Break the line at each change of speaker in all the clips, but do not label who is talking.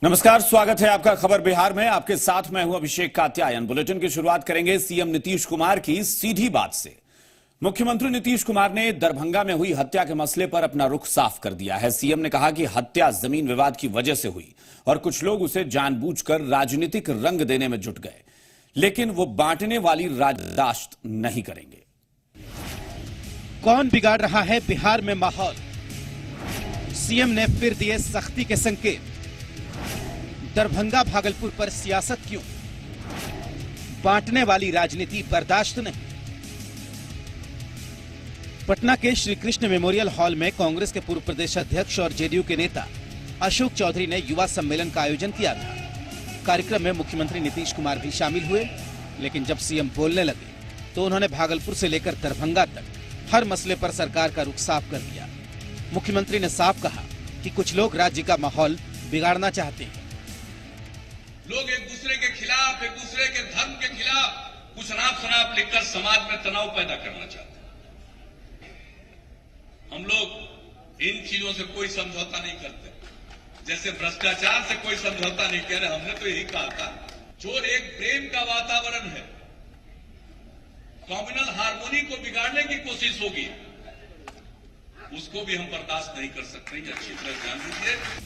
नमस्कार, स्वागत है आपका खबर बिहार में। आपके साथ मैं हूं अभिषेक कात्यायन। बुलेटिन की शुरुआत करेंगे सीएम नीतीश कुमार की सीधी बात से। मुख्यमंत्री नीतीश कुमार ने दरभंगा में हुई हत्या के मसले पर अपना रुख साफ कर दिया है। सीएम ने कहा कि हत्या जमीन विवाद की वजह से हुई और कुछ लोग उसे जानबूझकर राजनीतिक रंग देने में जुट गए, लेकिन वो बांटने वाली राजदाश्त नहीं करेंगे।
कौन बिगाड़ रहा है बिहार में माहौल? सीएम ने फिर दिए सख्ती के संकेत। दरभंगा भागलपुर पर सियासत क्यों? बांटने वाली राजनीति बर्दाश्त नहीं। पटना के श्री कृष्ण मेमोरियल हॉल में कांग्रेस के पूर्व प्रदेश अध्यक्ष और जेडीयू के नेता अशोक चौधरी ने युवा सम्मेलन का आयोजन किया था। कार्यक्रम में मुख्यमंत्री नीतीश कुमार भी शामिल हुए, लेकिन जब सीएम बोलने लगे तो उन्होंने भागलपुर से लेकर दरभंगा तक हर मसले पर सरकार का रुख साफ कर दिया। मुख्यमंत्री ने साफ कहा कि कुछ लोग राज्य का माहौल बिगाड़ना चाहते हैं।
लोग एक दूसरे के खिलाफ, एक दूसरे के धर्म के खिलाफ कुछ अनाप शनाप लिखकर समाज में तनाव पैदा करना चाहते हैं। हम लोग इन चीजों से कोई समझौता नहीं करते। जैसे भ्रष्टाचार से कोई समझौता नहीं कह रहे, हमने तो यही कहा था जो एक प्रेम का वातावरण है, कम्युनल हार्मोनी को बिगाड़ने की कोशिश होगी, उसको भी हम बर्दाश्त नहीं कर सकते। अच्छी तरह ध्यान दीजिए।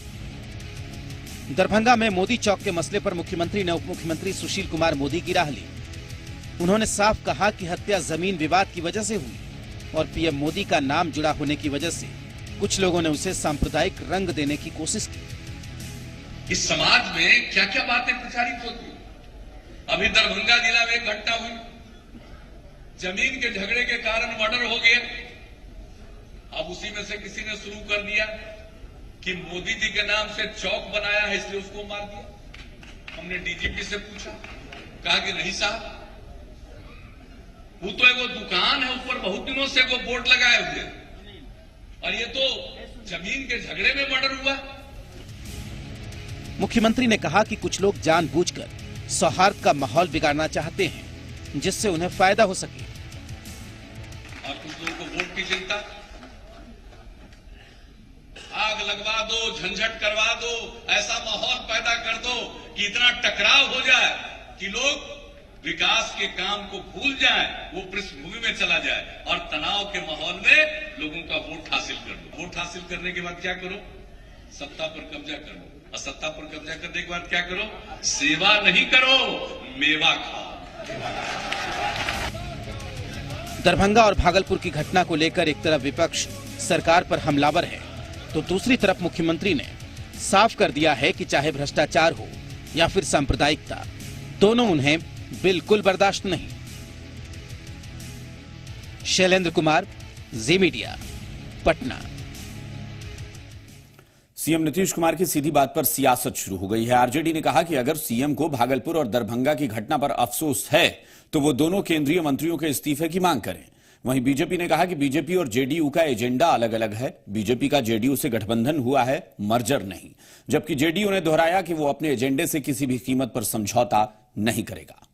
दरभंगा में मोदी चौक के मसले पर मुख्यमंत्री ने उप मुख्यमंत्री सुशील कुमार मोदी की राह ली। उन्होंने साफ कहा कि हत्या जमीन विवाद की वजह से हुई और पीएम मोदी का नाम जुड़ा होने की वजह से कुछ लोगों ने उसे सांप्रदायिक रंग देने की कोशिश की।
इस समाज में क्या क्या बातें प्रचारित होती। अभी दरभंगा जिला में एक घटना हुई, जमीन के झगड़े के कारण मर्डर हो गया। अब उसी में से किसी ने शुरू कर दिया कि मोदी जी के नाम से चौक बनाया है इसलिए उसको मार दिया। हमने डीजीपी से पूछा, कहा कि नहीं साहब, वो तो एगो दुकान है, ऊपर बहुत दिनों से वो बोर्ड लगाए हुए, और ये तो जमीन के झगड़े में मर्डर हुआ।
मुख्यमंत्री ने कहा कि कुछ लोग जानबूझकर सौहार्द का माहौल बिगाड़ना चाहते हैं, जिससे उन्हें फायदा हो सके।
और कुछ लोगों को वोट की चिंता, आग लगवा दो, झंझट करवा दो, ऐसा माहौल पैदा कर दो कि इतना टकराव हो जाए कि लोग विकास के काम को भूल जाएं, वो पृष्ठभूमि में चला जाए और तनाव के माहौल में लोगों का वोट हासिल कर लो। वोट हासिल करने के बाद क्या करो? सत्ता पर कब्जा करो, और सत्ता पर कब्जा करने के बाद क्या करो? सेवा नहीं करो, मेवा खाओ।
दरभंगा और भागलपुर की घटना को लेकर एक तरफ विपक्ष सरकार पर हमलावर है, तो दूसरी तरफ मुख्यमंत्री ने साफ कर दिया है कि चाहे भ्रष्टाचार हो या फिर सांप्रदायिकता, दोनों उन्हें बिल्कुल बर्दाश्त नहीं। शैलेंद्र कुमार, जी मीडिया, पटना।
सीएम नीतीश कुमार की सीधी बात पर सियासत शुरू हो गई है। आरजेडी ने कहा कि अगर सीएम को भागलपुर और दरभंगा की घटना पर अफसोस है तो वो दोनों केंद्रीय मंत्रियों के इस्तीफे की मांग करें। वहीं बीजेपी ने कहा कि बीजेपी और जेडीयू का एजेंडा अलग अलग है। बीजेपी का जेडीयू से गठबंधन हुआ है, मर्जर नहीं। जबकि जेडीयू ने दोहराया कि वो अपने एजेंडे से किसी भी कीमत पर समझौता नहीं करेगा।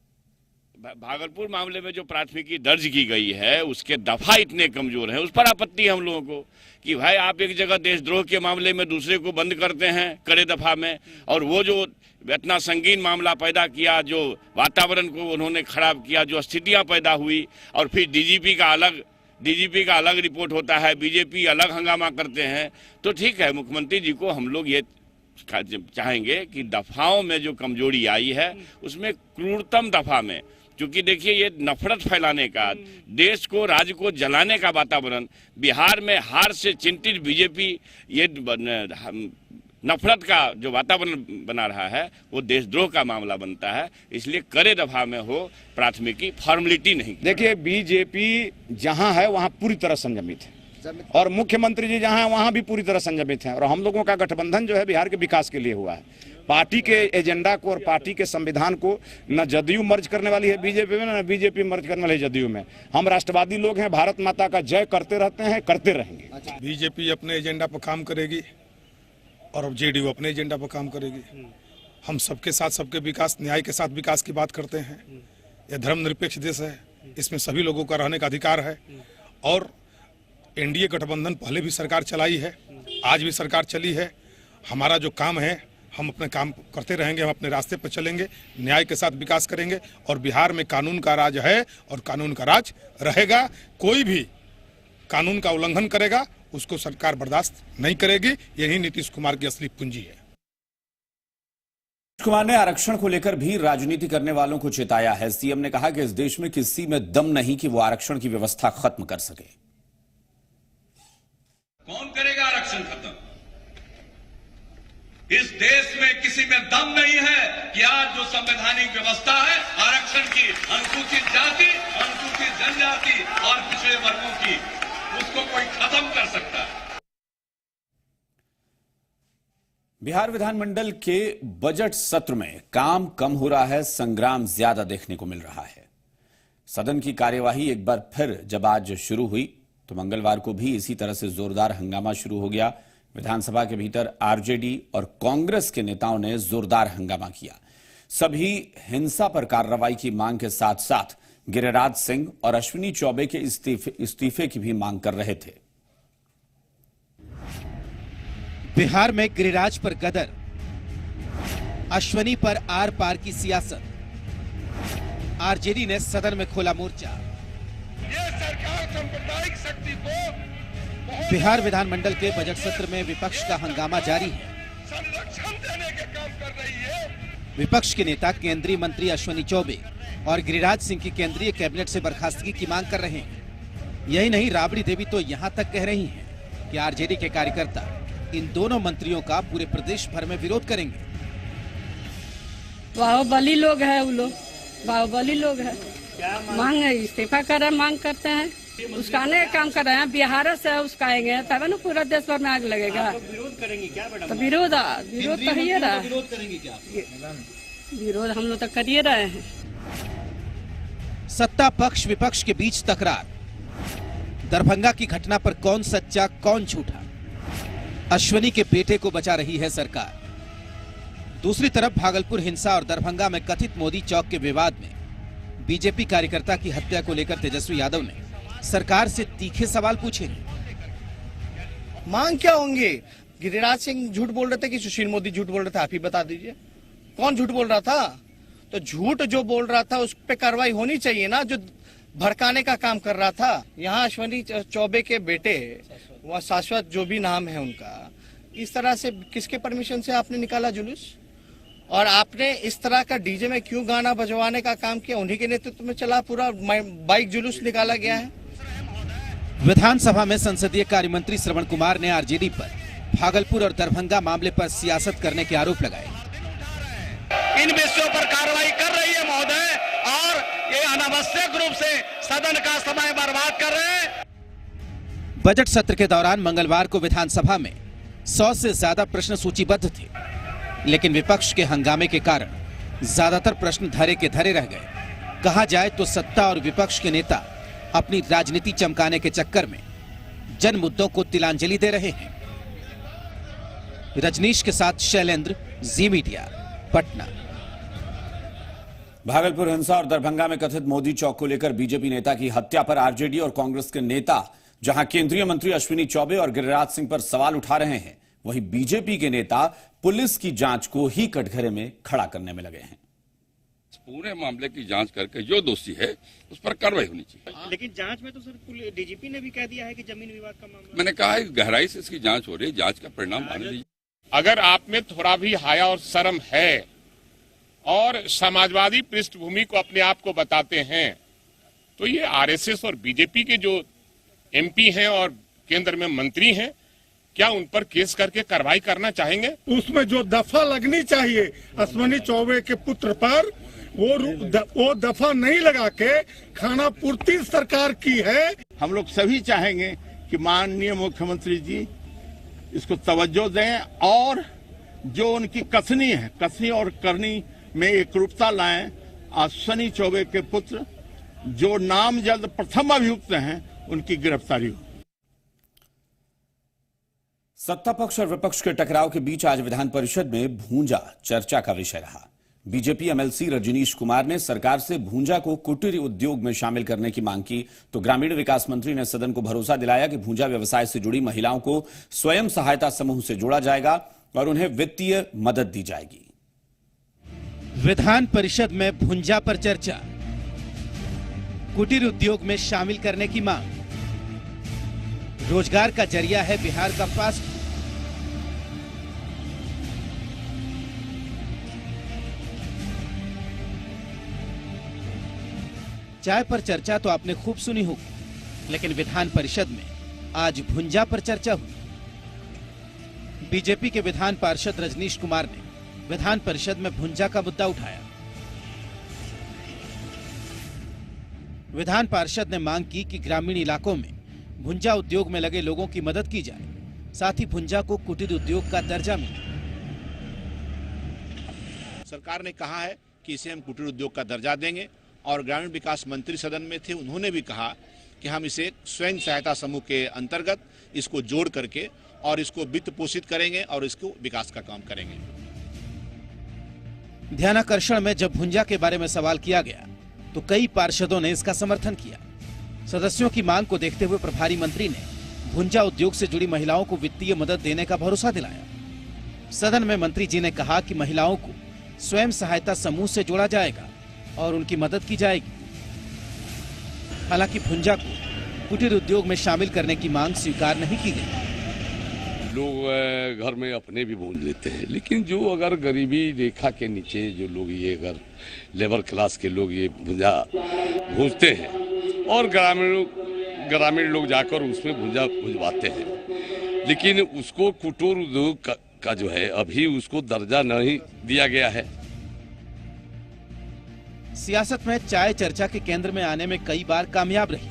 भागलपुर मामले में जो प्राथमिकी दर्ज की गई है उसके दफा इतने कमजोर हैं, उस पर आपत्ति है हम लोगों को कि भाई आप एक जगह देशद्रोह के मामले में दूसरे को बंद करते हैं कड़े दफा में, और वो जो इतना संगीन मामला पैदा किया, जो वातावरण को उन्होंने खराब किया, जो स्थितियां पैदा हुई, और फिर डीजीपी का अलग रिपोर्ट होता है, बीजेपी अलग हंगामा करते हैं। तो ठीक है, मुख्यमंत्री जी को हम लोग ये चाहेंगे कि दफाओं में जो कमजोरी आई है उसमें क्रूरतम दफा में, क्योंकि देखिए ये नफरत फैलाने का, देश को, राज्य को जलाने का वातावरण, बिहार में हार से चिंतित बीजेपी ये नफरत का जो वातावरण बना रहा है वो देशद्रोह का मामला बनता है। इसलिए कड़े दफा में हो प्राथमिकी, फॉर्मेलिटी नहीं।
देखिए, बीजेपी जहां है वहां पूरी तरह संयमित है और मुख्यमंत्री जी जहां है वहां भी पूरी तरह संयमित हैं, और हम लोगों का गठबंधन जो है बिहार के विकास के लिए हुआ है। पार्टी के एजेंडा को और पार्टी के संविधान को न जदयू मर्ज करने वाली है बीजेपी में, न बीजेपी मर्ज करने वाली है जदयू में। हम राष्ट्रवादी लोग हैं, भारत माता का जय करते रहते हैं, करते रहेंगे।
बीजेपी अपने एजेंडा पर काम करेगी और जेडीयू अपने एजेंडा पर काम करेगी। हम सबके साथ सबके विकास, न्याय के साथ विकास की बात करते हैं। यह धर्मनिरपेक्ष देश है, इसमें सभी लोगों का रहने का अधिकार है। और एनडीए गठबंधन पहले भी सरकार चलाई है, आज भी सरकार चली है। हमारा जो काम है, हम अपने काम करते रहेंगे, हम अपने रास्ते पर चलेंगे, न्याय के साथ विकास करेंगे और बिहार में कानून का राज है और कानून का राज रहेगा। कोई भी कानून का उल्लंघन करेगा उसको सरकार बर्दाश्त नहीं करेगी। यही नीतीश कुमार की असली पूंजी है।
नीतीश कुमार ने आरक्षण को लेकर भी राजनीति करने वालों को चेताया है। सीएम ने कहा कि इस देश में किसी में दम नहीं कि वो आरक्षण की व्यवस्था खत्म कर सके।
कौन करेगा आरक्षण खत्म? इस देश में किसी में दम नहीं है कि आज जो संवैधानिक व्यवस्था है आरक्षण की, अनुसूचित जाति, अनुसूचित जनजाति और पिछड़े वर्गों की, उसको कोई खत्म कर सकता है।
बिहार विधानमंडल के बजट सत्र में काम कम हो रहा है, संग्राम ज्यादा देखने को मिल रहा है। सदन की कार्यवाही एक बार फिर जब आज शुरू हुई तो मंगलवार को भी इसी तरह से जोरदार हंगामा शुरू हो गया। विधानसभा के भीतर आरजेडी और कांग्रेस के नेताओं ने जोरदार हंगामा किया। सभी हिंसा पर कार्रवाई की मांग के साथ साथ गिरिराज सिंह और अश्विनी चौबे के इस्तीफे की भी मांग कर रहे थे।
बिहार में गिरिराज पर गदर, अश्विनी पर आर पार की सियासत। आरजेडी ने सदन में खोला मोर्चा।
ये सरकार सांप्रदायिक शक्ति को
बिहार विधानमंडल के बजट सत्र में विपक्ष का हंगामा जारी है।
संरक्षण देने के काम कर रही है।
विपक्ष के नेता केंद्रीय मंत्री अश्विनी चौबे और गिरिराज सिंह की केंद्रीय कैबिनेट से बर्खास्तगी की मांग कर रहे हैं। यही नहीं, राबड़ी देवी तो यहां तक कह रही हैं कि आरजेडी के कार्यकर्ता इन दोनों मंत्रियों का पूरे प्रदेश भर में विरोध करेंगे।
बाहुबली लोग है, वो लोग बाहुबली लोग है। मांग इस्तीफा कर मांग करते हैं, उसकाने का काम कर रहे हैं। बिहार से उसकाएंगे तब ना पूरा देश भर में आग लगेगा।
विरोध करेंगे क्या मैडम?
तो विरोध तो ही रहा है।
विरोध करेंगे क्या?
विरोध हम लोग तो करिए रहे हैं।
सत्ता पक्ष विपक्ष के बीच तकरार। दरभंगा की घटना पर कौन सच्चा कौन झूठा? अश्विनी के बेटे को बचा रही है सरकार। दूसरी तरफ भागलपुर हिंसा और दरभंगा में कथित मोदी चौक के विवाद में बीजेपी कार्यकर्ता की हत्या को लेकर तेजस्वी यादव ने सरकार से तीखे सवाल पूछे।
मांग क्या होंगे? गिरिराज सिंह झूठ बोल रहे थे कि सुशील मोदी झूठ बोल रहे थे? आप ही बता दीजिए कौन झूठ बोल रहा था। तो झूठ जो बोल रहा था उस पर कार्रवाई होनी चाहिए ना, जो भड़काने का काम कर रहा था। यहाँ अश्विनी चौबे के बेटे, वह शाश्वत जो भी नाम है उनका, इस तरह से किसके परमिशन से आपने निकाला जुलूस? और आपने इस तरह का डीजे में क्यों गाना बजवाने का काम किया? उन्हीं के नेतृत्व में चला पूरा बाइक जुलूस निकाला गया है।
विधानसभा में संसदीय कार्य मंत्री श्रवण कुमार ने आरजेडी पर भागलपुर और दरभंगा मामले पर सियासत करने के आरोप लगाए।
इन विषयों पर कार्रवाई कर रही है महोदय, और ये अनावश्यक रूप से सदन का समय बर्बाद कर रहे हैं।
बजट सत्र के दौरान मंगलवार को विधानसभा में 100 से ज्यादा प्रश्न सूचीबद्ध थे, लेकिन विपक्ष के हंगामे के कारण ज्यादातर प्रश्न धरे के धरे रह गए। कहा जाए तो सत्ता और विपक्ष के नेता अपनी राजनीति चमकाने के चक्कर में जन मुद्दों को तिलांजलि दे रहे हैं। रजनीश के साथ शैलेंद्र, जी मीडिया, पटना।
भागलपुर हिंसा और दरभंगा में कथित मोदी चौक को लेकर बीजेपी नेता की हत्या पर आरजेडी और कांग्रेस के नेता जहां केंद्रीय मंत्री अश्विनी चौबे और गिरिराज सिंह पर सवाल उठा रहे हैं, वहीं बीजेपी के नेता पुलिस की जांच को ही कटघरे में खड़ा करने में लगे हैं।
पूरे मामले की जांच करके जो दोषी है उस पर कार्रवाई होनी चाहिए।
लेकिन जांच में तो सर डीजीपी ने भी कह दिया है कि जमीन विवाद का मामला।
मैंने कहा है गहराई से इसकी जांच हो रही है, जांच का परिणाम आने दीजिए।
अगर आप में थोड़ा भी हया और शर्म है और समाजवादी पृष्ठभूमि को अपने आप को बताते हैं, तो ये आरएसएस और बीजेपी के जो एमपी हैं और केंद्र में मंत्री हैं, क्या उन पर केस करके कार्रवाई करना चाहेंगे?
उसमें जो दफा लगनी चाहिए अश्विनी चौबे के पुत्र पर, वो दफा नहीं लगा के खाना पूर्ति सरकार की है।
हम लोग सभी चाहेंगे कि माननीय मुख्यमंत्री जी इसको तवज्जो दें और जो उनकी कसनी और करनी में एकरूपता लाएं। अश्विनी चौबे के पुत्र जो नामजद प्रथम अभियुक्त हैं, उनकी गिरफ्तारी हो।
सत्ता पक्ष और विपक्ष के टकराव के बीच आज विधान परिषद में भूंजा चर्चा का विषय रहा। बीजेपी एमएलसी रजनीश कुमार ने सरकार से भूंजा को कुटीर उद्योग में शामिल करने की मांग की, तो ग्रामीण विकास मंत्री ने सदन को भरोसा दिलाया कि भूंजा व्यवसाय से जुड़ी महिलाओं को स्वयं सहायता समूह से जोड़ा जाएगा और उन्हें वित्तीय मदद दी जाएगी।
विधान परिषद में भूंजा पर चर्चा, कुटीर उद्योग में शामिल करने की मांग। रोजगार का जरिया है बिहार का फास्ट फूड। चाय पर चर्चा तो आपने खूब सुनी होगी, लेकिन विधान परिषद में आज भूंजा पर चर्चा हुई। बीजेपी के विधान पार्षद रजनीश कुमार ने विधान परिषद में भूंजा का मुद्दा उठाया। विधान पार्षद ने मांग की कि ग्रामीण इलाकों में भूंजा उद्योग में लगे लोगों की मदद की जाए, साथ ही भूंजा को कुटीर उद्योग का दर्जा मिले।
सरकार ने कहा है कि इसे हम कुटीर उद्योग का दर्जा देंगे और ग्रामीण विकास मंत्री सदन में थे, उन्होंने भी कहा कि हम इसे स्वयं सहायता समूह के अंतर्गत इसको जोड़ करके और इसको वित्त पोषित करेंगे और इसको विकास का काम करेंगे।
ध्यानाकर्षण में जब भूंजा के बारे में सवाल किया गया तो कई पार्षदों ने इसका समर्थन किया। सदस्यों की मांग को देखते हुए प्रभारी मंत्री ने भूंजा उद्योग से जुड़ी महिलाओं को वित्तीय मदद देने का भरोसा दिलाया। सदन में मंत्री जी ने कहा कि महिलाओं को स्वयं सहायता समूह से जोड़ा जाएगा और उनकी मदद की जाएगी। हालांकि भूंजा को कुटीर उद्योग में शामिल करने की मांग स्वीकार नहीं की गई।
लोग घर में अपने भी भूंज लेते हैं, लेकिन जो अगर गरीबी रेखा के नीचे जो लोग ये अगर लेबर क्लास के लोग ये भूंजा भूंजते हैं और ग्रामीण लोग जाकर उसमें भूंजा भुजवाते हैं, लेकिन उसको कुटीर उद्योग का जो है अभी उसको दर्जा नहीं दिया गया है।
सियासत में चाय चर्चा के केंद्र में आने में कई बार कामयाब रही,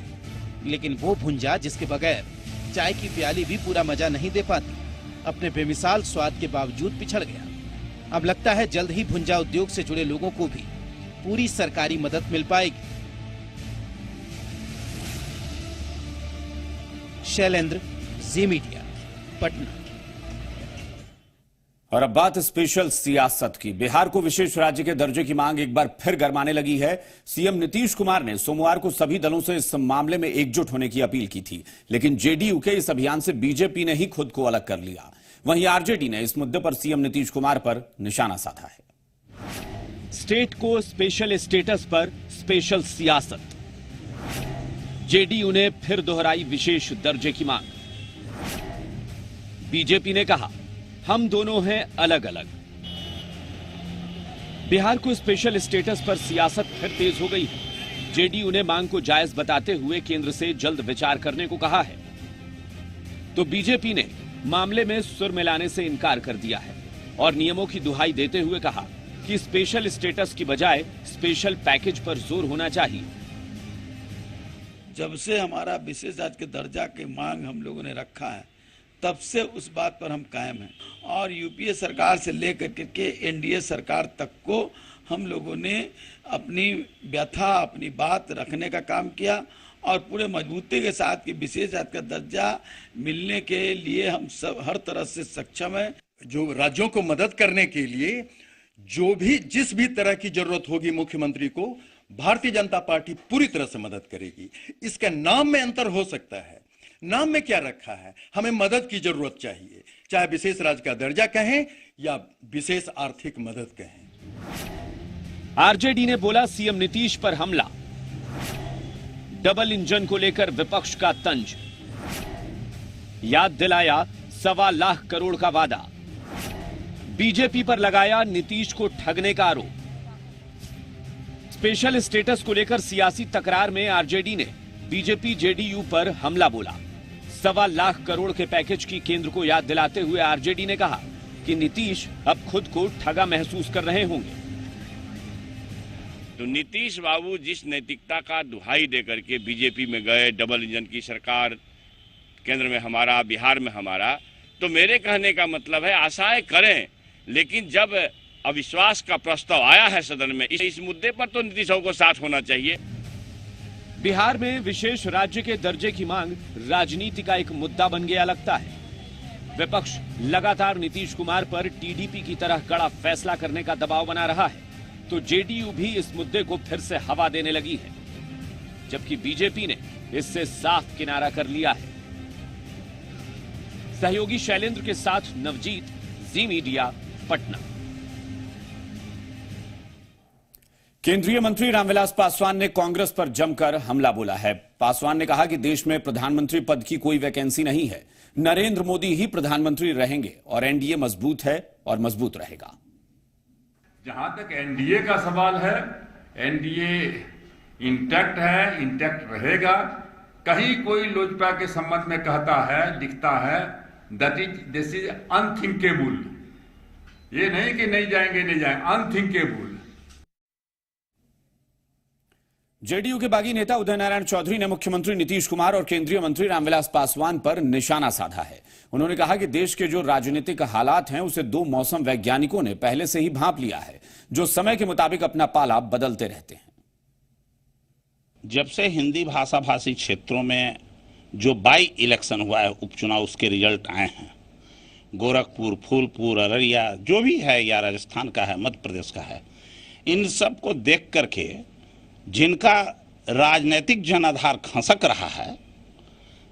लेकिन वो भूंजा जिसके बगैर चाय की प्याली भी पूरा मजा नहीं दे पाती, अपने बेमिसाल स्वाद के बावजूद पिछड़ गया। अब लगता है जल्द ही भूंजा उद्योग से जुड़े लोगों को भी पूरी सरकारी मदद मिल पाएगी। शैलेंद्र, जी मीडिया, पटना।
और अब बात स्पेशल सियासत की। बिहार को विशेष राज्य के दर्जे की मांग एक बार फिर गरमाने लगी है। सीएम नीतीश कुमार ने सोमवार को सभी दलों से इस मामले में एकजुट होने की अपील की थी, लेकिन जेडीयू के इस अभियान से बीजेपी ने ही खुद को अलग कर लिया। वहीं आरजेडी ने इस मुद्दे पर सीएम नीतीश कुमार पर निशाना साधा है।
स्टेट को स्पेशल स्टेटस पर स्पेशल सियासत। जेडीयू ने फिर दोहराई विशेष दर्जे की मांग। बीजेपी ने कहा हम दोनों हैं अलग अलग। बिहार को स्पेशल स्टेटस पर सियासत फिर तेज हो गई है। जेडीयू ने मांग को जायज बताते हुए केंद्र से जल्द विचार करने को कहा है, तो बीजेपी ने मामले में सुर मिलाने से इनकार कर दिया है और नियमों की दुहाई देते हुए कहा कि स्पेशल स्टेटस की बजाय स्पेशल पैकेज पर जोर होना चाहिए।
जब से हमारा विशेष राज्य के दर्जा की मांग हम लोगों ने रखा है, तब से उस बात पर हम कायम हैं और यूपीए सरकार से लेकर के एनडीए सरकार तक को हम लोगों ने अपनी व्यथा, अपनी बात रखने का काम किया और पूरे मजबूती के साथ कि विशेष राज्य का दर्जा मिलने के लिए हम सब हर तरह से सक्षम है।
जो राज्यों को मदद करने के लिए जो भी जिस भी तरह की जरूरत होगी मुख्यमंत्री को, भारतीय जनता पार्टी पूरी तरह से मदद करेगी। इसका नाम में अंतर हो सकता है, नाम में क्या रखा है, हमें मदद की जरूरत चाहिए, चाहे विशेष राज्य का दर्जा कहें या विशेष आर्थिक मदद कहें।
आरजेडी ने बोला सीएम नीतीश पर हमला। डबल इंजन को लेकर विपक्ष का तंज। याद दिलाया 1.25 लाख करोड़ का वादा। बीजेपी पर लगाया नीतीश को ठगने का आरोप। स्पेशल स्टेटस को लेकर सियासी तकरार में आरजेडी ने बीजेपी जेडीयू पर हमला बोला। 1.25 लाख करोड़ के पैकेज की केंद्र को याद दिलाते हुए आरजेडी ने कहा कि नीतीश अब खुद को ठगा महसूस कर रहे होंगे।
तो नीतीश बाबू जिस नैतिकता का दुहाई देकर के बीजेपी में गए, डबल इंजन की सरकार केंद्र में हमारा, बिहार में हमारा, तो मेरे कहने का मतलब है आशाएं करें, लेकिन जब अविश्वास का प्रस्ताव आया है सदन में, इस मुद्दे पर तो नीतीश बाबू को साथ होना चाहिए।
बिहार में विशेष राज्य के दर्जे की मांग राजनीति का एक मुद्दा बन गया लगता है। विपक्ष लगातार नीतीश कुमार पर टीडीपी की तरह कड़ा फैसला करने का दबाव बना रहा है। तो जेडीयू भी इस मुद्दे को फिर से हवा देने लगी है, जबकि बीजेपी ने इससे साफ किनारा कर लिया है। सहयोगी शैलेंद्र के साथ नवजीत, जी मीडिया, पटना।
केंद्रीय मंत्री रामविलास पासवान ने कांग्रेस पर जमकर हमला बोला है। पासवान ने कहा कि देश में प्रधानमंत्री पद की कोई वैकेंसी नहीं है, नरेंद्र मोदी ही प्रधानमंत्री रहेंगे और एनडीए मजबूत है और मजबूत रहेगा।
जहां तक एनडीए का सवाल है, एनडीए इंटैक्ट है, इंटैक्ट रहेगा। कहीं कोई लोजपा के संबंध में कहता है, लिखता है, दिस इज अनथिंकेबल। ये नहीं कि नहीं जाएंगे, नहीं जाएंगे, अनथिंकेबल।
जेडीयू के बागी नेता उदय नारायण चौधरी ने मुख्यमंत्री नीतीश कुमार और केंद्रीय मंत्री रामविलास पासवान पर निशाना साधा है। उन्होंने कहा कि देश के जो राजनीतिक हालात हैं उसे दो मौसम वैज्ञानिकों ने पहले से ही भांप लिया है, जो समय के मुताबिक अपना पाला बदलते रहते हैं।
जब से हिंदी भाषा भाषी क्षेत्रों में जो बाई इलेक्शन हुआ है, उपचुनाव, उसके रिजल्ट आए हैं, गोरखपुर, फूलपुर, अररिया जो भी है, या राजस्थान का है, मध्य प्रदेश का है, इन सब को देख करके जिनका राजनीतिक जनाधार खसक रहा है,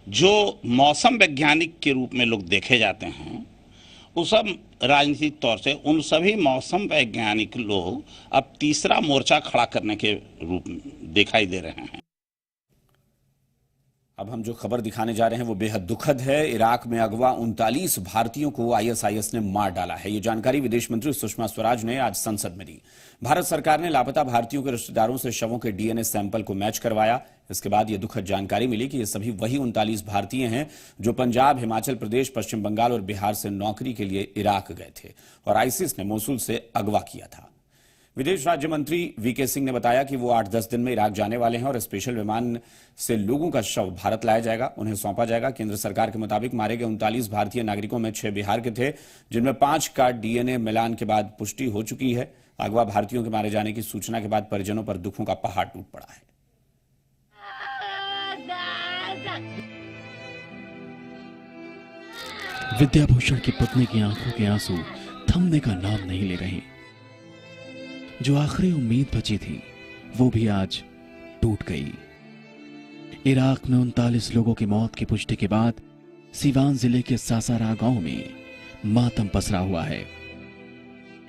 जो मौसम वैज्ञानिक के रूप में लोग देखे जाते हैं, उस सब राजनीतिक तौर से उन सभी मौसम वैज्ञानिक लोग अब तीसरा मोर्चा खड़ा करने के रूप में दिखाई दे रहे हैं।
अब हम जो खबर दिखाने जा रहे हैं वो बेहद दुखद है। इराक में अगवा 39 भारतीयों को आईएसआईएस ने मार डाला है। ये जानकारी विदेश मंत्री सुषमा स्वराज ने आज संसद में दी। भारत सरकार ने लापता भारतीयों के रिश्तेदारों से शवों के डीएनए सैंपल को मैच करवाया। इसके बाद ये दुखद जानकारी मिली कि ये सभी वही 39 भारतीय हैं जो पंजाब, हिमाचल प्रदेश, पश्चिम बंगाल और बिहार से नौकरी के लिए इराक गए थे और आईसिस ने मोसुल से अगवा किया था। विदेश राज्य मंत्री वीके सिंह ने बताया कि वो 8-10 दिन में इराक जाने वाले हैं और स्पेशल विमान से लोगों का शव भारत लाया जाएगा, उन्हें सौंपा जाएगा। केंद्र सरकार के मुताबिक मारे गए 39 भारतीय नागरिकों में 6 बिहार के थे, जिनमें 5 का डीएनए मिलान के बाद पुष्टि हो चुकी है। अगवा भारतीयों के मारे जाने की सूचना के बाद परिजनों पर दुखों का पहाड़ टूट पड़ा है।
विद्याभूषण की पत्नी की आंखों के आंसू थमने का नाम नहीं ले रहे। जो आखिरी उम्मीद बची थी वो भी आज टूट गई। इराक में 39 लोगों की मौत की पुष्टि के बाद सीवान जिले के सासारा गांव में मातम पसरा हुआ है।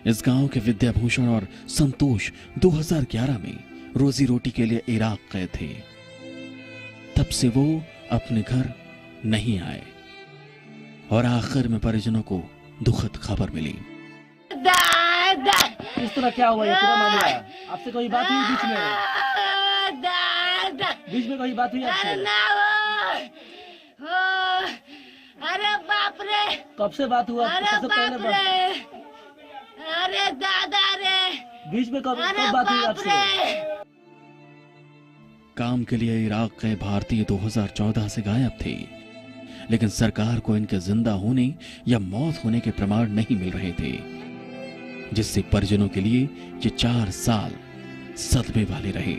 इस गांव के विद्याभूषण और संतोष 2011 में रोजी रोटी के लिए इराक गए थे। तब से वो अपने घर नहीं आए और आखिर में परिजनों को दुखद खबर मिली।
इस तरह क्या हुआ? ये पूरा मामला आपसे कोई बात हुई बीच में कोई बात हुई आपसे?
अरे बाप रे,
कब से बात हुआ?
अरे बाप रे, अरे दादा रे,
बीच में कब बात हुई आपसे?
काम के लिए इराक गए भारतीय 2014 से गायब थे, लेकिन सरकार को इनके जिंदा होने या मौत होने के प्रमाण नहीं मिल रहे थे, जिससे परिजनों के लिए ये 4 साल सदमे वाले रहे।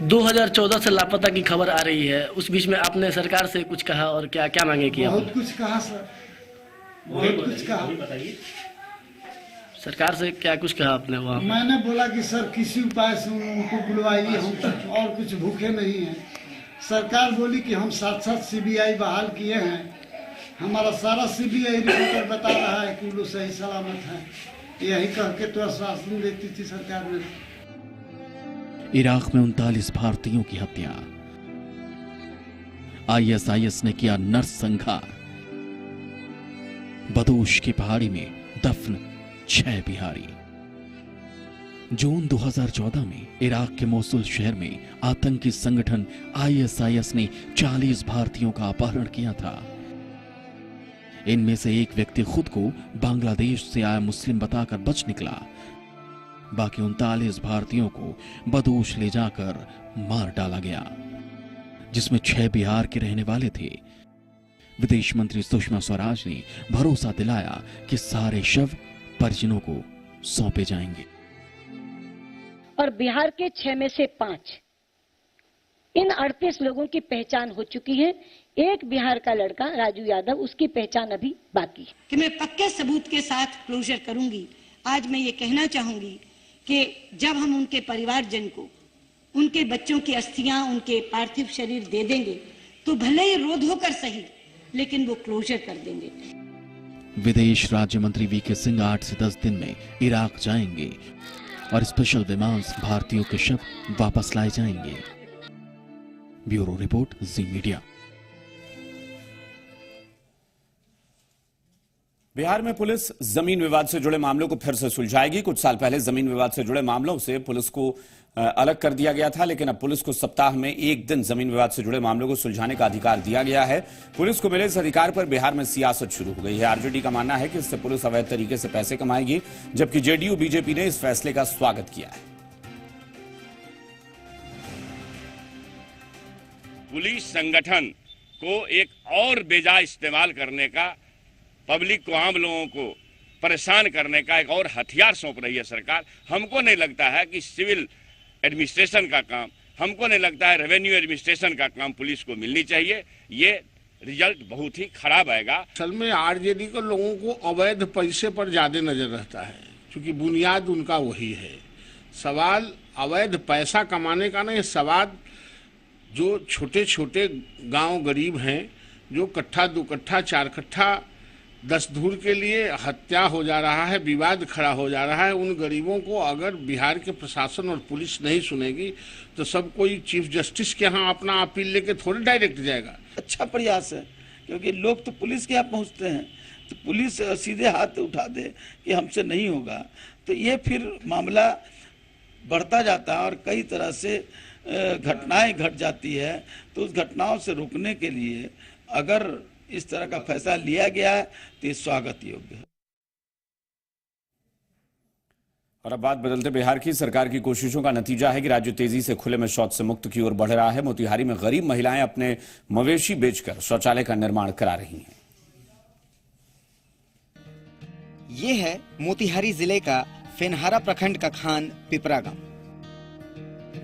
2014 से लापता की खबर आ रही है, उस बीच में आपने सरकार से कुछ कहा और क्या क्या मांगे किया?
बहुत कुछ कहा सर, बहुत कुछ कहा।
सरकार से क्या कुछ कहा आपने वहाँ?
मैंने बोला कि सर किसी उपाय से उनको बुलवाइए, हम तक और कुछ भूखे नहीं हैं। सरकार बोली कि हम 7 सीबीआई बहाल किए हैं, हमारा सारा सीबीआई रिपोर्टर बता रहा है कि वो सही सलामत है। यही कह के तो आश्वासन देती थी सरकार ने।
इराक में 39 भारतीयों की हत्या, आईएसआईएस ने किया नरसंहार, बदोश की पहाड़ी में दफन 6 बिहारी। जून 2014 में इराक के मोसुल शहर में आतंकी संगठन आईएसआईएस ने 40 भारतीयों का अपहरण किया था। इनमें से एक व्यक्ति खुद को बांग्लादेश से आया मुस्लिम बताकर बच निकला। बाकी 39 भारतीयों को बदोश ले जाकर मार डाला गया, जिसमें 6 बिहार के रहने वाले थे। विदेश मंत्री सुषमा स्वराज ने भरोसा दिलाया कि सारे शव परिजनों को सौंपे जाएंगे।
और बिहार के 6 में से 5 इन 38 लोगों की पहचान हो चुकी है। एक बिहार का लड़का राजू यादव, उसकी पहचान अभी बाकी है।
कि मैं पक्के सबूत के साथ क्लोजर करूंगी।
आज मैं ये कहना चाहूंगी कि जब हम उनके परिवारजन को उनके बच्चों की अस्थियां, उनके पार्थिव शरीर दे देंगे तो भले ही रोध होकर सही, लेकिन वो क्लोजर कर देंगे।
विदेश राज्य मंत्री वीके सिंह 8 से 10 दिन में इराक जाएंगे और स्पेशल विमान से भारतीयों के शव वापस लाए जाएंगे। ब्यूरो रिपोर्ट, जी मीडिया।
बिहार में पुलिस जमीन विवाद से जुड़े मामलों को फिर से सुलझाएगी। कुछ साल पहले जमीन विवाद से जुड़े मामलों से पुलिस को अलग कर दिया गया था, लेकिन अब पुलिस को सप्ताह में एक दिन जमीन विवाद से जुड़े मामलों को सुलझाने का अधिकार दिया गया है। पुलिस को मिले इस अधिकार पर बिहार में सियासत शुरू हो गई है। आरजेडी का मानना है कि इससे पुलिस अवैध तरीके से पैसे कमाएगी, जबकि जेडीयू बीजेपी ने इस फैसले का स्वागत किया है।
पुलिस संगठन को एक और बेजा इस्तेमाल करने का, पब्लिक को, आम लोगों को परेशान करने का एक और हथियार सौंप रही है सरकार। हमको नहीं लगता है कि सिविल एडमिनिस्ट्रेशन का काम, हमको नहीं लगता है रेवेन्यू एडमिनिस्ट्रेशन का काम पुलिस को मिलनी चाहिए। ये रिजल्ट बहुत ही खराब आएगा।
असल में आरजेडी को लोगों को अवैध पैसे पर ज्यादा नजर रहता है, क्योंकि बुनियाद उनका वही है। सवाल अवैध पैसा कमाने का नहीं, सवाल जो छोटे छोटे गांव गरीब हैं, जो कट्ठा 2 कट्ठा 4 कट्ठा 10 धूर के लिए हत्या हो जा रहा है, विवाद खड़ा हो जा रहा है, उन गरीबों को अगर बिहार के प्रशासन और पुलिस नहीं सुनेगी तो सब कोई चीफ जस्टिस के यहाँ अपना अपील लेके थोड़ी डायरेक्ट जाएगा।
अच्छा प्रयास है, क्योंकि लोग तो पुलिस के यहाँ पहुँचते हैं, तो पुलिस सीधे हाथ उठा दे कि हमसे नहीं होगा, तो ये फिर मामला बढ़ता जाता है और कई तरह से घटनाएं घट जाती है। तो उस घटनाओं से रोकने के लिए अगर इस तरह का फैसला लिया गया है तो ये स्वागत योग्य है।
और अब बात बदलते बिहार की। सरकार की कोशिशों का नतीजा है कि राज्य तेजी से खुले में शौच से मुक्त की ओर बढ़ रहा है। मोतिहारी में गरीब महिलाएं अपने मवेशी बेचकर शौचालय का निर्माण करा रही हैं।
ये है मोतिहारी जिले का फेनहारा प्रखंड का खान पिपरा गांव,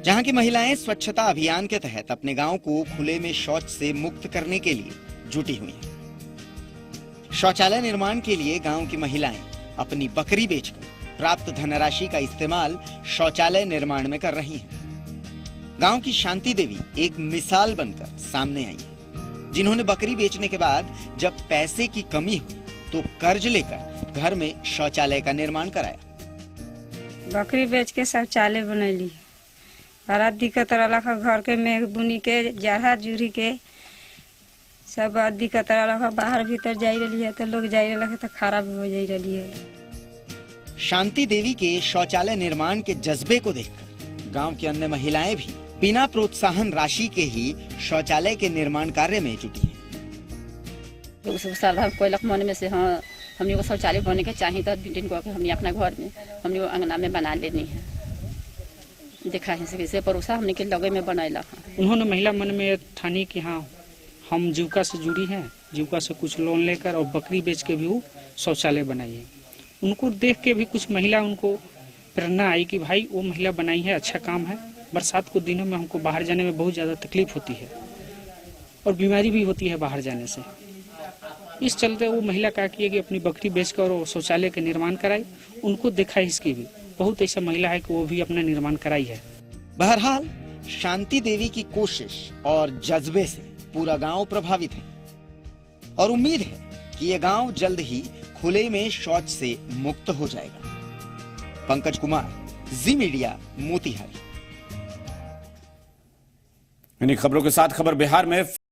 जहां की महिलाएं स्वच्छता अभियान के तहत अपने गांव को खुले में शौच से मुक्त करने के लिए जुटी हुई हैं। शौचालय निर्माण के लिए गांव की महिलाएं अपनी बकरी बेचकर प्राप्त धनराशि का इस्तेमाल शौचालय निर्माण में कर रही हैं। गांव की शांति देवी एक मिसाल बनकर सामने आई है, जिन्होंने बकरी बेचने के बाद जब पैसे की कमी हुई तो कर्ज लेकर घर में शौचालय का निर्माण कराया।
बकरी बेच के शौचालय बनैली, बड़ा दिक्कत रहा घर के में बुनी के जहा जूरी के सब दिक्कत रहा, बाहर भीतर जा रही है तो लोग जा रहे तो खराब हो जा रही है।
शांति देवी के शौचालय निर्माण के जज्बे को देखकर गांव की अन्य महिलाएं भी बिना प्रोत्साहन राशि के ही शौचालय के निर्माण कार्य में जुटी हैं।
श्रद्धा कोयलक मन में से हाँ हमने को शौचालय बनने के चाहिए तो दिन को हमने अपना घर में हमने अंगना में बना लेनी है। देखा है से परोसा हमने के लगे में बनाएला।
उन्होंने महिला मन में ठानी कि हाँ हम जीविका से जुड़ी हैं, जीविका से कुछ लोन लेकर और बकरी बेच के भी वो शौचालय बनाई है। उनको देख के भी कुछ महिला उनको प्रेरणा आई कि भाई वो महिला बनाई है, अच्छा काम है। बरसात के दिनों में हमको बाहर जाने में बहुत ज़्यादा तकलीफ होती है और बीमारी भी होती है बाहर जाने से। इस चलते वो महिला क्या किए कि अपनी बकरी बेचकर और शौचालय के निर्माण कराई। उनको देखा इसकी भी बहुत ऐसा महिला है कि वो भी अपना निर्माण कराई है।
बहरहाल शांति देवी की कोशिश और जज्बे से पूरा गांव प्रभावित है और उम्मीद है कि ये गांव जल्द ही खुले में शौच से मुक्त हो जाएगा। पंकज कुमार, जी मीडिया, मोतिहारी।
इन्हीं खबरों के साथ खबर बिहार में